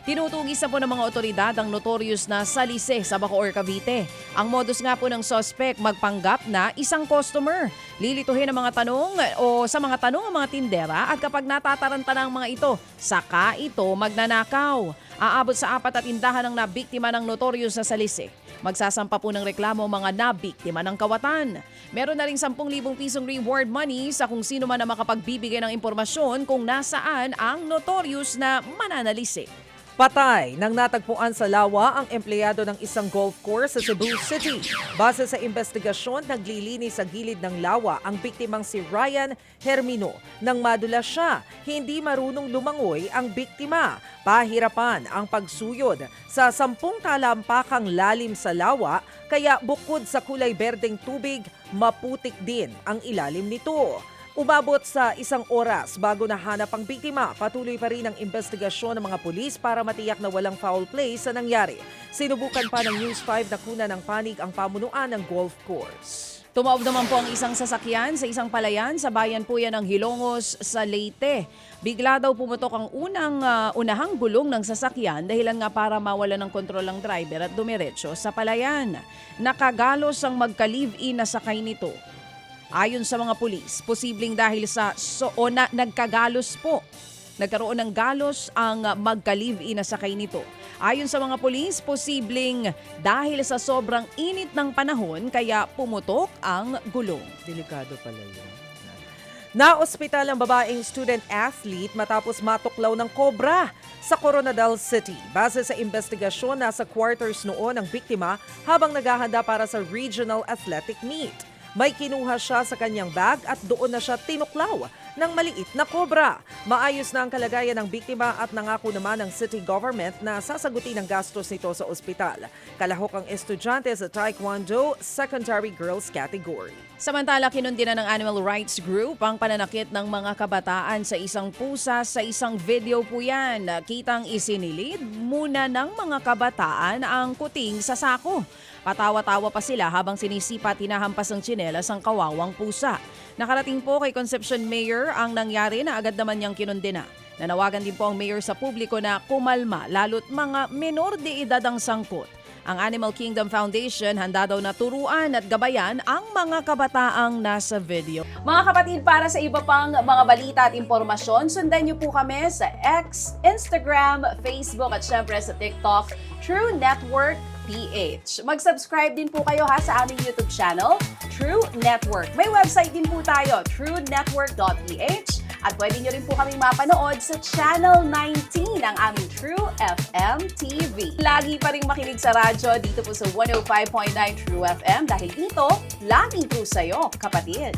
Tinutugis na po ng mga otoridad ang notorious na salise sa Bacoor, Cavite. Ang modus nga po ng suspect magpanggap na isang customer. Lilituhin ang mga tanong o sa mga tanong ang mga tindera at kapag natataranta ng mga ito, saka ito magnanakaw. Aabot sa 4 tindahan ang nabiktima ng notorious na salise. Magsasampa po ng reklamo mga nabiktima ng kawatan. Meron na ring 10,000 pisong reward money sa kung sino man na makapagbibigay ng impormasyon kung nasaan ang notorious na mananalisi. Patay nang natagpuan sa lawa ang empleyado ng isang golf course sa Cebu City. Base sa investigasyon, naglilinis sa gilid ng lawa ang biktimang si Ryan Hermino. Nang madulas siya, hindi marunong lumangoy ang biktima. Pahirapan ang pagsuyod sa 10 talampakang lalim sa lawa, kaya bukod sa kulay berdeng tubig, maputik din ang ilalim nito. Umabot sa 1 oras bago nahanap ang biktima. Patuloy pa rin ang investigasyon ng mga pulis para matiyak na walang foul play sa nangyari. Sinubukan pa ng News 5 na kuna ng panig ang pamunuan ng golf course. Tumaob naman po ang isang sasakyan sa isang palayan sa bayan po yan ng Hilongos sa Leyte. Bigla daw pumutok ang unahang gulong ng sasakyan dahilan nga para mawala ng kontrol ang driver at dumiretso sa palayan. Nakagalos ang magka-live-in na sakay nito. Ayon sa mga pulis, posibleng dahil sa nagkagalos po. Nagkaroon ng galos ang magka-live-in na sakay nito. Ayon sa mga pulis, posibleng dahil sa sobrang init ng panahon kaya pumutok ang gulong. Delikado pala yun. Na-ospital ang babaeng student athlete matapos matuklaw ng kobra sa Coronadal City. Base sa investigasyon, nasa quarters noon ang biktima habang naghahanda para sa regional athletic meet. May kinuha siya sa kanyang bag at doon na siya tinuklaw ng maliit na kobra. Maayos na ang kalagayan ng biktima at nangako naman ng city government na sasagutin ang gastos nito sa ospital. Kalahok ang estudyante sa Taekwondo Secondary Girls category. Samantala, kinundina ng Animal Rights Group ang pananakit ng mga kabataan sa isang pusa sa isang video po yan. Kitang isinilid muna ng mga kabataan ang kuting sa sako. Patawa-tawa pa sila habang sinisipa at hinahampas ng tsinelas ang kawawang pusa. Nakarating po kay Concepcion Mayor ang nangyari na agad naman niyang kinundina. Nanawagan din po ang mayor sa publiko na kumalma lalo't mga menor de edad ang sangkot. Ang Animal Kingdom Foundation handa daw na turuan at gabayan ang mga kabataang nasa video. Mga kapatid, para sa iba pang mga balita at impormasyon, sundan niyo po kami sa X, Instagram, Facebook at syempre sa TikTok, True Network PH. Mag-subscribe din po kayo sa aming YouTube channel, True Network. May website din po tayo, truenetwork.ph. At pwede nyo rin po kaming mapanood sa Channel 19 ng aming True FM TV. Lagi pa rin makinig sa radyo dito po sa 105.9 True FM dahil dito, laging true sa'yo, kapatid.